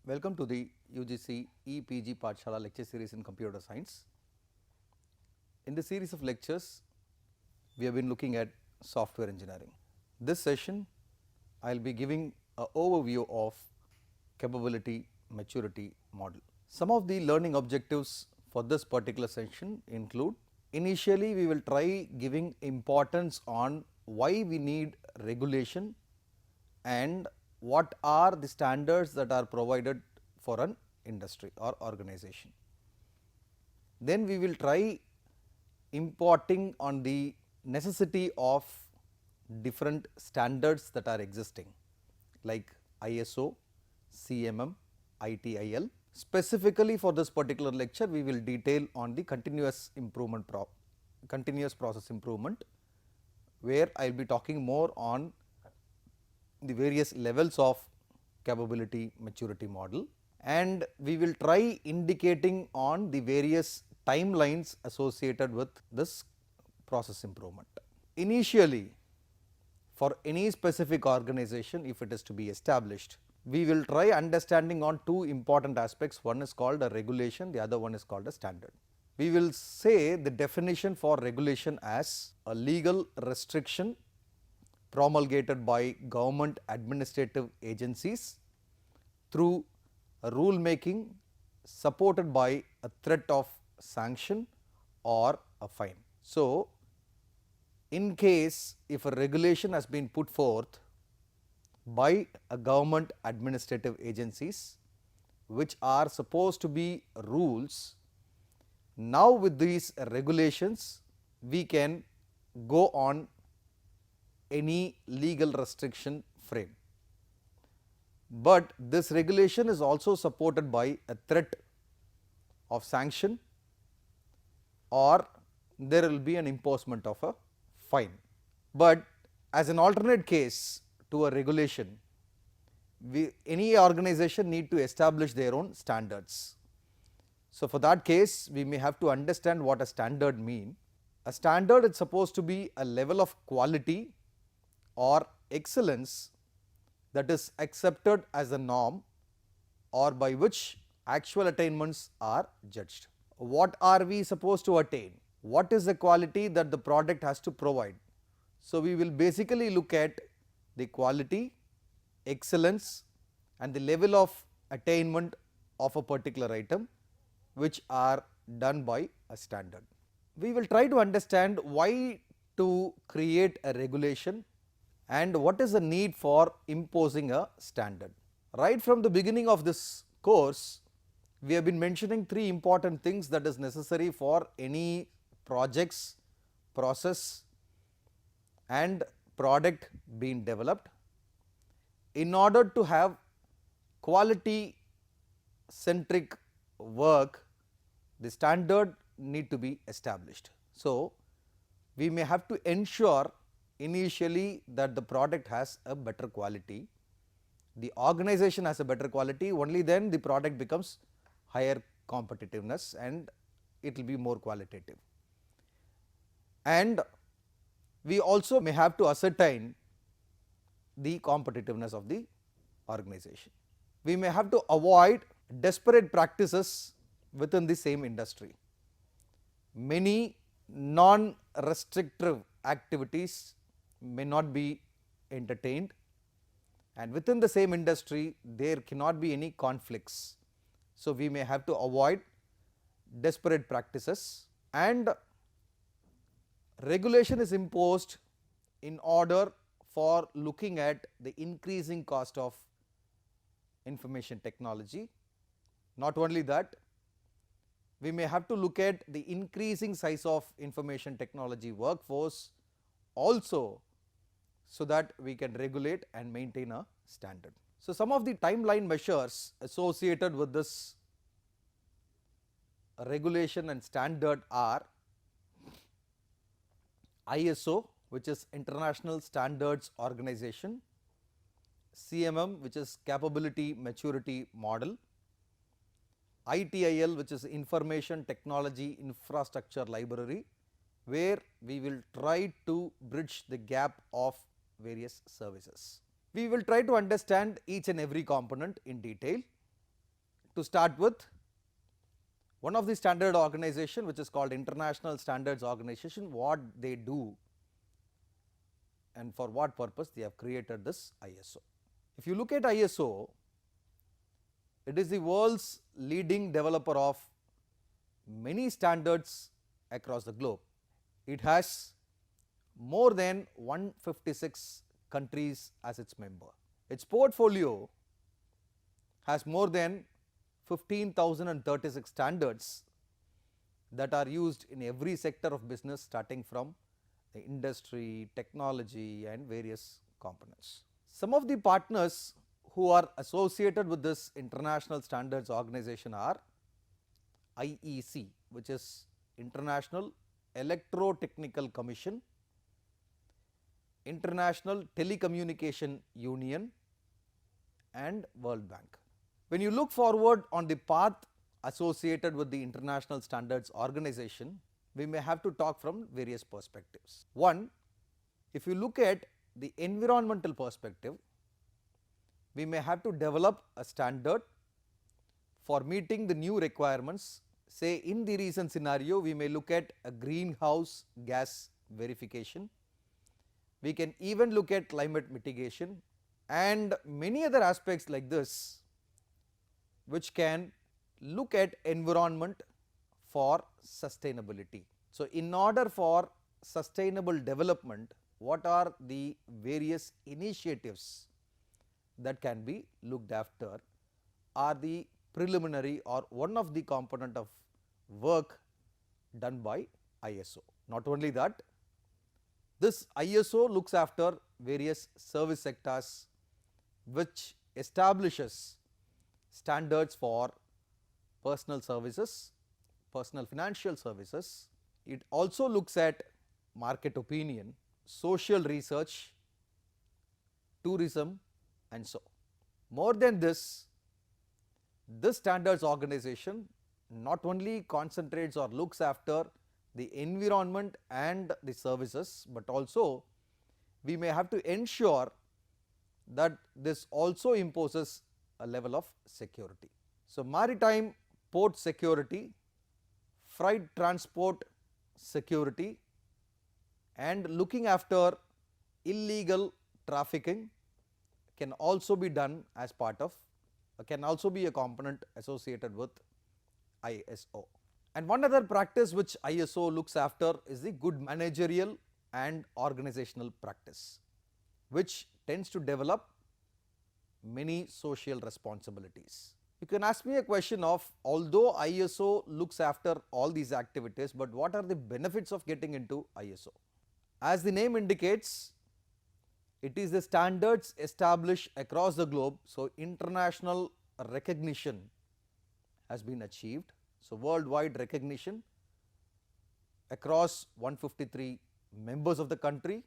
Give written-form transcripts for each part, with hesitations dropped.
Welcome to the UGC EPG Pathshala lecture series in computer science. In this series of lectures, we have been looking at software engineering. This session, I will be giving an overview of capability maturity model. Some of the learning objectives for this particular session include: initially we will try giving importance on why we need regulation and what are the standards that are provided for an industry or organization. Then we will try importing on the necessity of different standards that are existing like ISO, CMM, ITIL. Specifically for this particular lecture, we will detail on the continuous process improvement, where I will be talking more on the various levels of capability maturity model, and we will try indicating on the various timelines associated with this process improvement. Initially, for any specific organization, if it is to be established, we will try understanding on two important aspects. One is called a regulation, the other one is called a standard. We will say the definition for regulation as a legal restriction promulgated by government administrative agencies through a rule making supported by a threat of sanction or a fine. So, in case if a regulation has been put forth by a government administrative agencies which are supposed to be rules, now with these regulations we can go on any legal restriction frame, but this regulation is also supported by a threat of sanction or there will be an imposition of a fine. But as an alternate case to a regulation, any organization need to establish their own standards. So, for that case we may have to understand what a standard mean. A standard is supposed to be a level of quality or excellence that is accepted as a norm or by which actual attainments are judged. What are we supposed to attain? What is the quality that the product has to provide? So, we will basically look at the quality, excellence and the level of attainment of a particular item which are done by a standard. We will try to understand why to create a regulation and what is the need for imposing a standard. Right from the beginning of this course, we have been mentioning three important things that is necessary for any projects, process and product being developed. In order to have quality centric work, the standard need to be established. So, we may have to ensure initially that the product has a better quality, the organization has a better quality, only then the product becomes higher competitiveness and it will be more qualitative. And we also may have to ascertain the competitiveness of the organization. We may have to avoid desperate practices within the same industry. Many non-restrictive activities may not be entertained, and within the same industry there cannot be any conflicts. So, we may have to avoid desperate practices, and regulation is imposed in order for looking at the increasing cost of information technology. Not only that, we may have to look at the increasing size of information technology workforce also, so that we can regulate and maintain a standard. So, some of the timeline measures associated with this regulation and standard are ISO, which is International Standards Organization, CMM, which is Capability Maturity Model, ITIL, which is Information Technology Infrastructure Library, where we will try to bridge the gap of various services. We will try to understand each and every component in detail. to start with, one of the standard organization which is called International Standards Organization, what they do and for what purpose they have created this ISO. If you look at ISO, it is the world's leading developer of many standards across the globe. It has more than 156 countries as its member. Its portfolio has more than 15,036 standards that are used in every sector of business, starting from the industry, technology and various components. Some of the partners who are associated with this International Standards Organization are IEC, which is International Electrotechnical Commission, International Telecommunication Union and World Bank. When you look forward on the path associated with the International Standards Organization, we may have to talk from various perspectives. One, if you look at the environmental perspective, we may have to develop a standard for meeting the new requirements. Say in the recent scenario, we may look at a greenhouse gas verification. We can even look at climate mitigation and many other aspects like this, which can look at environment for sustainability. So, in order for sustainable development, what are the various initiatives that can be looked after are the preliminary or one of the component of work done by ISO. Not only that, this ISO looks after various service sectors which establishes standards for personal services, personal financial services. It also looks at market opinion, social research, tourism and so. More than this standards organization not only concentrates or looks after the environment and the services, but also we may have to ensure that this also imposes a level of security. So, maritime port security, freight transport security and looking after illegal trafficking can also be done as part of, can also be a component associated with ISO. And one other practice which ISO looks after is the good managerial and organizational practice, which tends to develop many social responsibilities. You can ask me a question of, although ISO looks after all these activities, but what are the benefits of getting into ISO? As the name indicates, it is the standards established across the globe. So, international recognition has been achieved. So, worldwide recognition across 153 members of the country,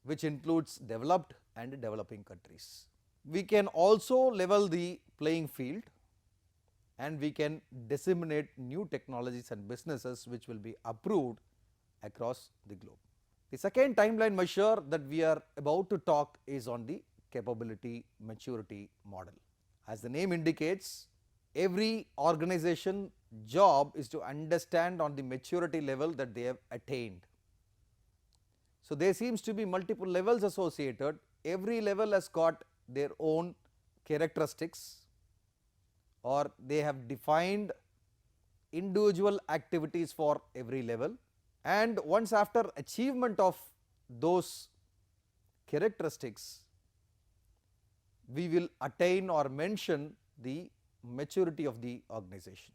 which includes developed and developing countries. We can also level the playing field and we can disseminate new technologies and businesses which will be approved across the globe. The second timeline measure that we are about to talk is on the capability maturity model. As the name indicates, every organization job is to understand on the maturity level that they have attained. So, there seems to be multiple levels associated. Every level has got their own characteristics or they have defined individual activities for every level, and once after achievement of those characteristics, we will attain or mention the maturity of the organization.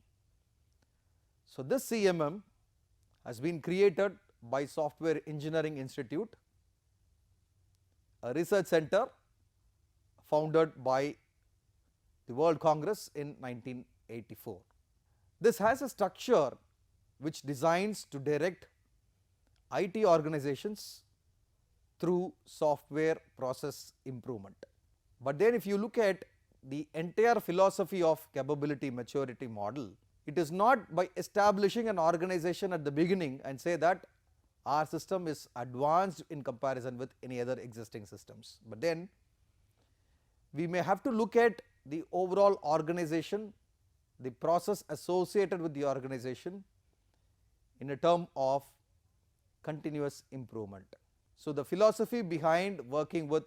So, this CMM has been created by Software Engineering Institute, a research center founded by the World Congress in 1984. This has a structure which designs to direct IT organizations through software process improvement. But then if you look at the entire philosophy of capability maturity model, it is not by establishing an organization at the beginning and say that our system is advanced in comparison with any other existing systems, but then we may have to look at the overall organization, the process associated with the organization in a term of continuous improvement. So, the philosophy behind working with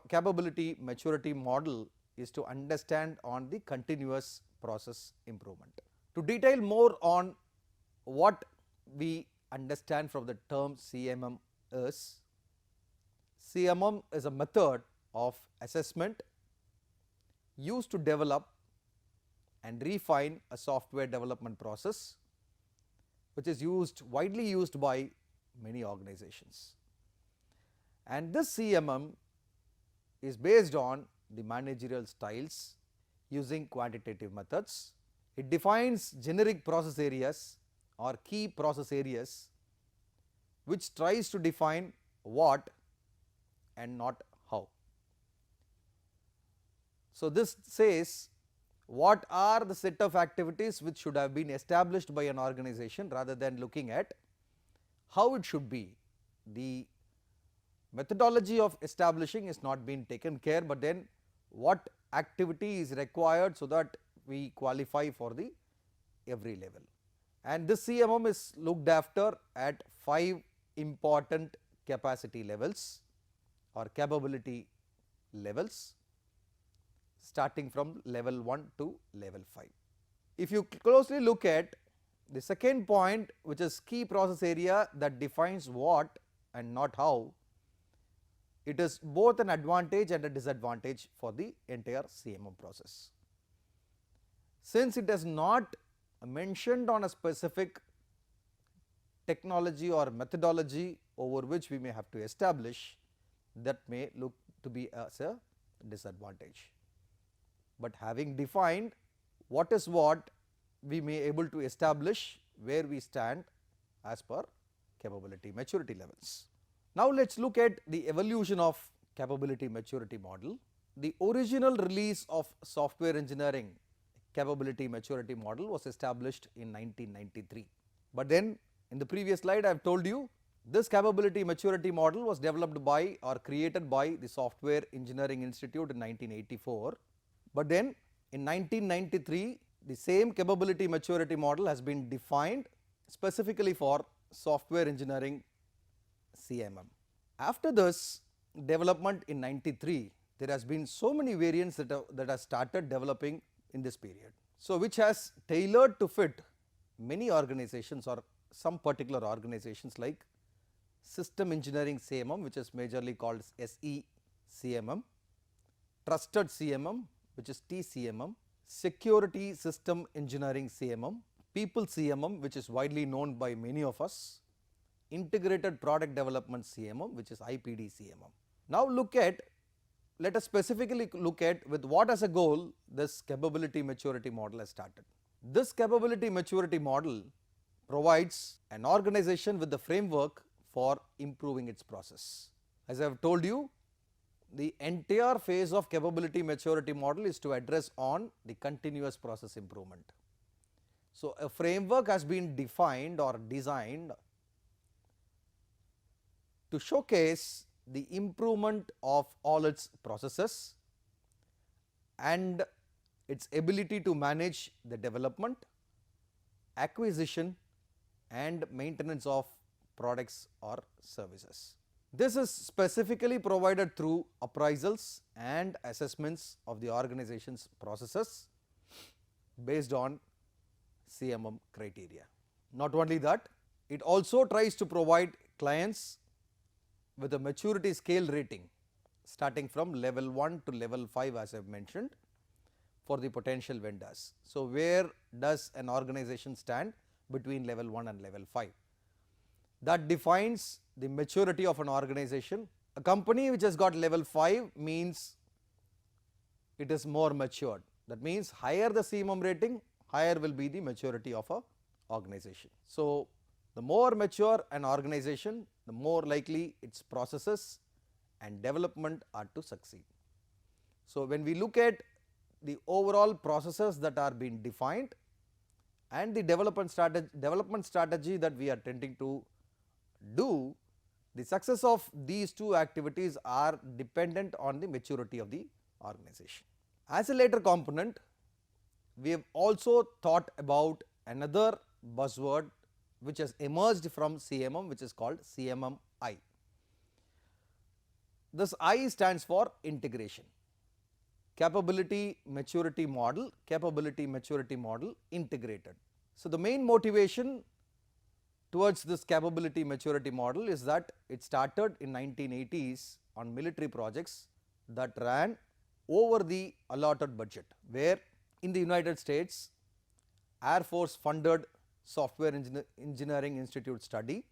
capability maturity model is to understand on the continuous process improvement. To detail more on what we understand from the term CMM is, CMM is a method of assessment used to develop and refine a software development process, which is widely used by many organizations. And this CMM is based on the managerial styles using quantitative methods. It defines generic process areas or key process areas, which tries to define what and not how. So, this says what are the set of activities which should have been established by an organization rather than looking at how it should be. The methodology of establishing is not being taken care, but then what activity is required so that we qualify for the every level. And this CMM is looked after at 5 important capacity levels or capability levels, starting from level 1 to level 5. If you closely look at the second point, which is key process area that defines what and not how, it is both an advantage and a disadvantage for the entire CMM process. Since it is not mentioned on a specific technology or methodology over which we may have to establish, that may look to be as a disadvantage. But having defined what is what, we may able to establish where we stand as per capability maturity levels. Now, let us look at the evolution of capability maturity model. The original release of software engineering capability maturity model was established in 1993. But then in the previous slide I have told you this capability maturity model was developed by or created by the Software Engineering Institute in 1984. But then in 1993 the same capability maturity model has been defined specifically for software engineering CMM. After this development in 93, there has been so many variants that have started developing in this period. So, which has tailored to fit many organizations or some particular organizations like System Engineering CMM, which is majorly called SE CMM, Trusted CMM, which is TCMM, Security System Engineering CMM, People CMM, which is widely known by many of us, Integrated Product Development CMM, which is IPD CMM. Now, let us specifically look at with what as a goal this capability maturity model has started. This capability maturity model provides an organization with the framework for improving its process. As I have told you, the entire phase of capability maturity model is to address on the continuous process improvement. So, a framework has been defined or designed to showcase the improvement of all its processes and its ability to manage the development, acquisition and maintenance of products or services. This is specifically provided through appraisals and assessments of the organization's processes based on CMM criteria. Not only that, it also tries to provide clients with a maturity scale rating starting from level 1 to level 5, as I have mentioned, for the potential vendors. So, where does an organization stand between level 1 and level 5? That defines the maturity of an organization. A company which has got level 5 means it is more matured. That means higher the CMM rating, higher will be the maturity of a organization. So, the more mature an organization, the more likely its processes and development are to succeed. So, when we look at the overall processes that are being defined and the development strategy that we are tending to do, the success of these two activities are dependent on the maturity of the organization. As a later component, we have also thought about another buzzword which has emerged from CMM, which is called CMMI. This I stands for integration. Capability maturity model, capability maturity model integrated. So, the main motivation towards this capability maturity model is that it started in 1980s on military projects that ran over the allotted budget, where in the United States Air Force funded Software Engineering Institute study,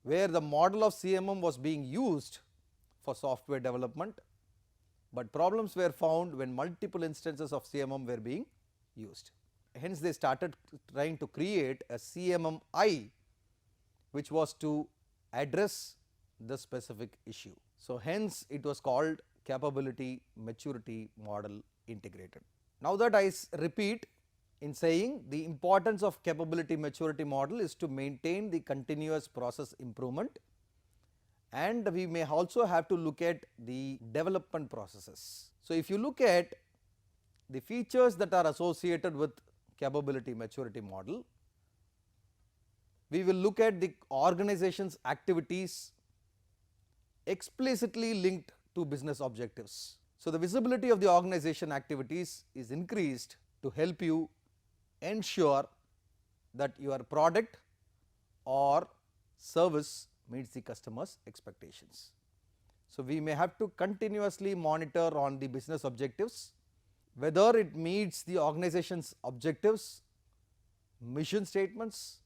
where the model of CMM was being used for software development, but problems were found when multiple instances of CMM were being used. Hence, they started trying to create a CMMI, which was to address the specific issue. So, hence it was called capability maturity model integrated. Now, that I repeat in saying the importance of capability maturity model is to maintain the continuous process improvement, and we may also have to look at the development processes. So, if you look at the features that are associated with capability maturity model, we will look at the organization's activities explicitly linked to business objectives. So, the visibility of the organization activities is increased to help you ensure that your product or service meets the customer's expectations. So, we may have to continuously monitor on the business objectives, whether it meets the organization's objectives, mission statements.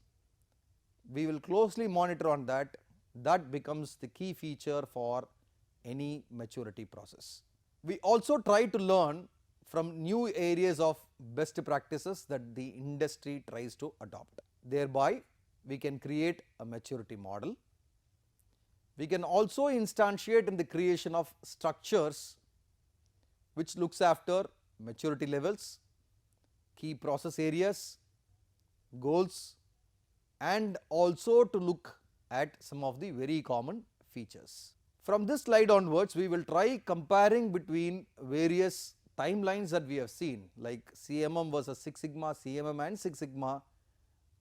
We will closely monitor on that. That becomes the key feature for any maturity process. We also try to learn from new areas of best practices that the industry tries to adopt. Thereby, we can create a maturity model. We can also instantiate in the creation of structures which looks after maturity levels, key process areas, goals, and also to look at some of the very common features. From this slide onwards, we will try comparing between various timelines that we have seen, like CMM versus Six Sigma, CMM and Six Sigma.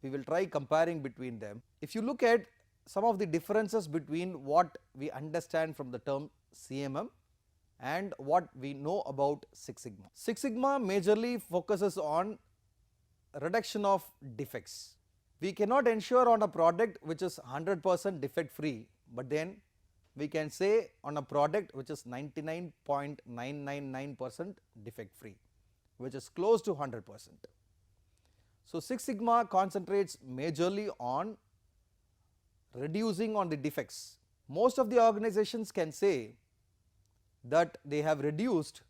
We will try comparing between them. If you look at some of the differences between what we understand from the term CMM and what we know about Six Sigma. Six Sigma majorly focuses on reduction of defects. We cannot ensure on a product which is 100% defect free, but then we can say on a product which is 99.999% defect free, which is close to 100%. So, Six Sigma concentrates majorly on reducing on the defects. Most of the organizations can say that they have reduced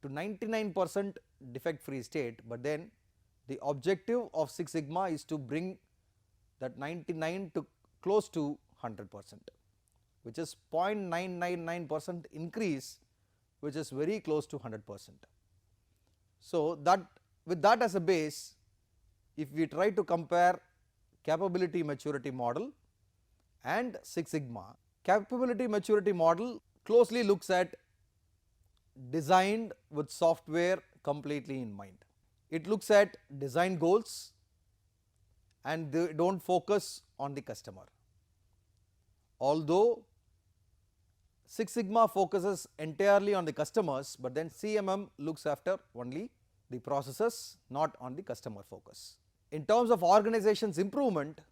to 99% defect free state, but then the objective of Six Sigma is to bring that 99 to close to 100%, which is 0.999% increase, which is very close to 100%. So, that with that as a base, if we try to compare capability maturity model and Six Sigma, capability maturity model closely looks at designed with software completely in mind. It looks at design goals and they do not focus on the customer. Although Six Sigma focuses entirely on the customers, but then CMM looks after only the processes, not on the customer focus. In terms of organization's improvement,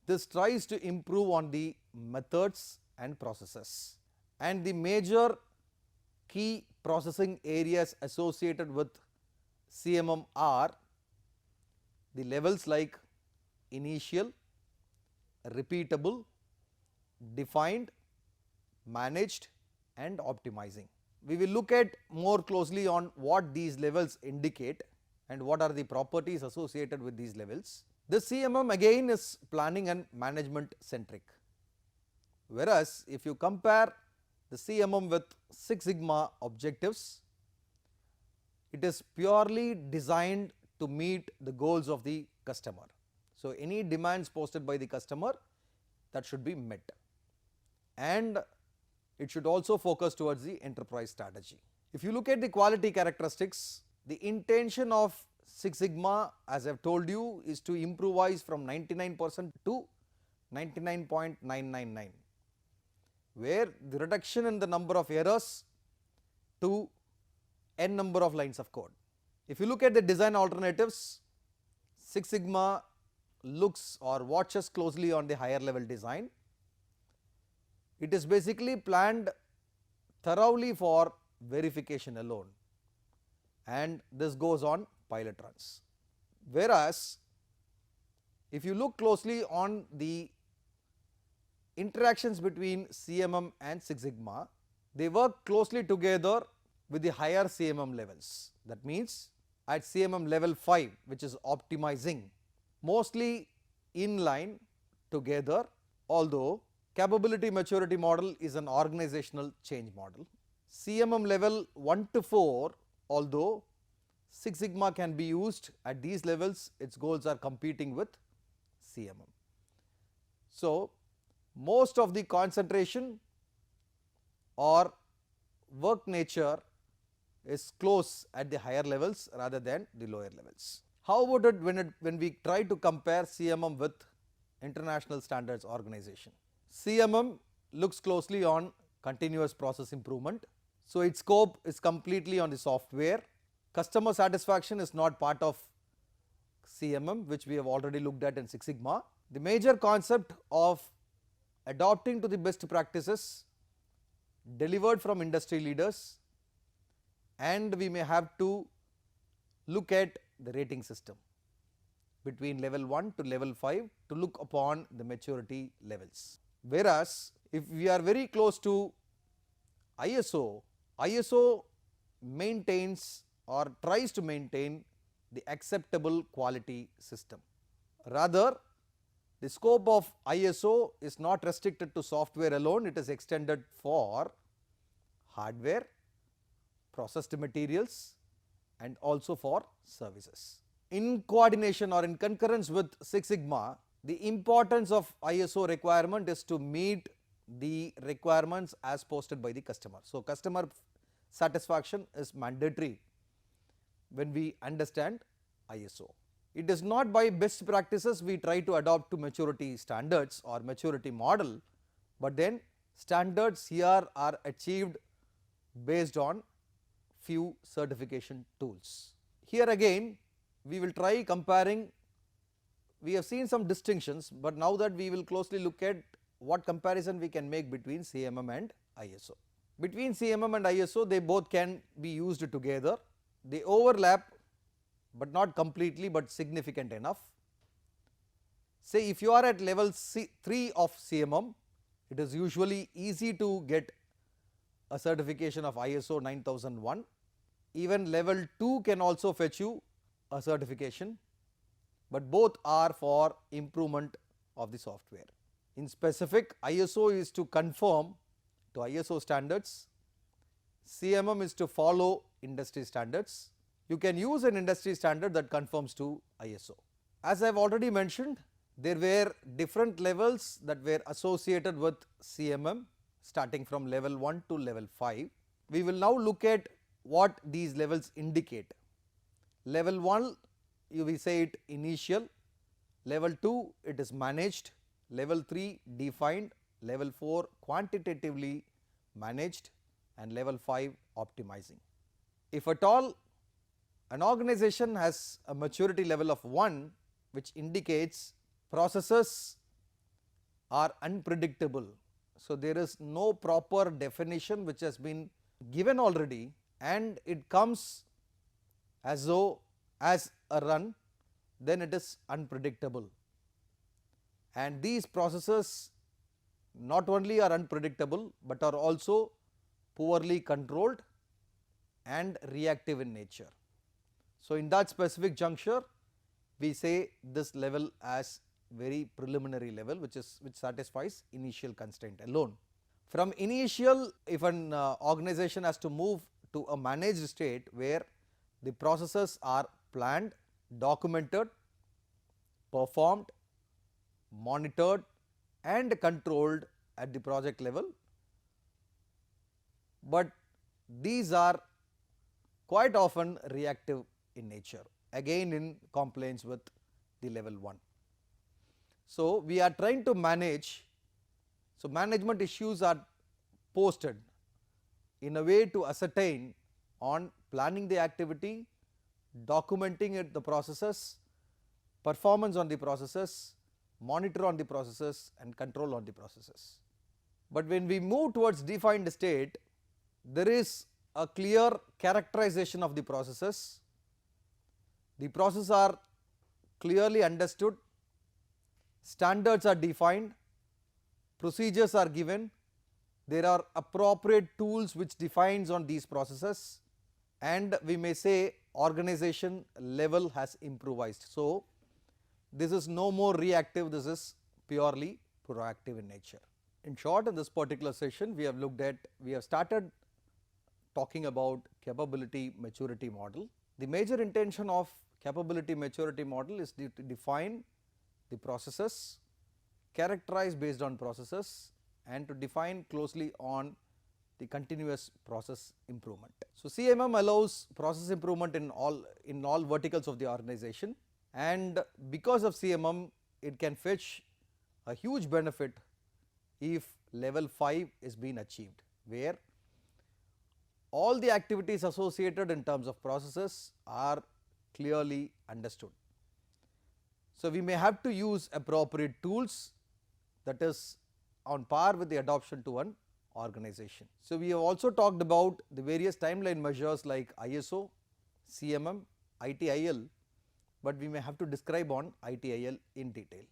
this tries to improve on the methods and processes, and the major key processing areas associated with CMM are the levels like initial, repeatable, defined, managed and optimizing. We will look at more closely on what these levels indicate and what are the properties associated with these levels. This CMM again is planning and management centric, whereas if you compare the CMM with Six Sigma objectives, it is purely designed to meet the goals of the customer. So, any demands posted by the customer, that should be met, and it should also focus towards the enterprise strategy. If you look at the quality characteristics, the intention of Six Sigma, as I have told you, is to improvise from 99% to 99.999, where the reduction in the number of errors to n number of lines of code. If you look at the design alternatives, Six Sigma looks or watches closely on the higher level design. It is basically planned thoroughly for verification alone, and this goes on pilot runs. Whereas, if you look closely on the interactions between CMM and Six Sigma, they work closely together with the higher CMM levels. That means, at CMM level 5, which is optimizing, mostly in line together, although capability maturity model is an organizational change model. CMM level 1 to 4, although Six Sigma can be used at these levels, its goals are competing with CMM. So, most of the concentration or work nature is close at the higher levels rather than the lower levels. How about it when we try to compare CMM with international standards organization? CMM looks closely on continuous process improvement. So, its scope is completely on the software. Customer satisfaction is not part of CMM, which we have already looked at in Six Sigma. The major concept of adopting to the best practices delivered from industry leaders, and we may have to look at the rating system between level 1 to level 5 to look upon the maturity levels. Whereas, if we are very close to ISO, ISO maintains or tries to maintain the acceptable quality system. Rather, the scope of ISO is not restricted to software alone, it is extended for hardware, processed materials, and also for services. In coordination or in concurrence with Six Sigma, the importance of ISO requirement is to meet the requirements as posted by the customer. So, customer satisfaction is mandatory when we understand ISO. It is not by best practices we try to adopt to maturity standards or maturity model, but then standards here are achieved based on few certification tools. Here again we will try comparing. We have seen some distinctions, but now that we will closely look at what comparison we can make between CMM and ISO. Between CMM and ISO, they both can be used together. They overlap, but not completely, but significant enough. Say if you are at level 3 of CMM, it is usually easy to get a certification of ISO 9001. Even level 2 can also fetch you a certification, but both are for improvement of the software. In specific, ISO is to conform to ISO standards, CMM is to follow industry standards. You can use an industry standard that conforms to ISO. As I have already mentioned, there were different levels that were associated with CMM starting from level 1 to level 5. We will now look at what these levels indicate. Level 1, we say it initial, level 2 it is managed, level 3 defined, level 4 quantitatively managed, and level 5 optimizing. If at all an organization has a maturity level of 1, which indicates processes are unpredictable. So, there is no proper definition which has been given already, and it comes as though as a run, then it is unpredictable. And these processes not only are unpredictable, but are also poorly controlled and reactive in nature. So, in that specific juncture, we say this level as very preliminary level, which satisfies initial constraint alone. From initial, if an organization has to move to a managed state where the processes are planned, documented, performed, monitored and controlled at the project level, but these are quite often reactive in nature, again in compliance with the level 1. So, we are trying to manage, so management issues are posted in a way to ascertain on planning the activity, documenting it, the processes, performance on the processes, monitor on the processes and control on the processes. But when we move towards defined state, there is a clear characterization of the processes. The processes are clearly understood, standards are defined, procedures are given, there are appropriate tools which defines on these processes, and we may say organization level has improvised. So, this is no more reactive, this is purely proactive in nature. In short, in this particular session, we have started talking about capability maturity model. The major intention of capability maturity model is to define the processes, characterize based on processes and to define closely on the continuous process improvement. So, CMM allows process improvement in all verticals of the organization, and because of CMM it can fetch a huge benefit if level 5 is being achieved, where all the activities associated in terms of processes are clearly understood. So, we may have to use appropriate tools that is on par with the adoption to an organization. So, we have also talked about the various timeline measures like ISO, CMM, ITIL, but we may have to describe on ITIL in detail.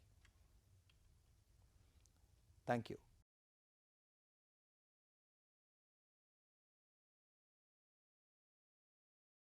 Thank you.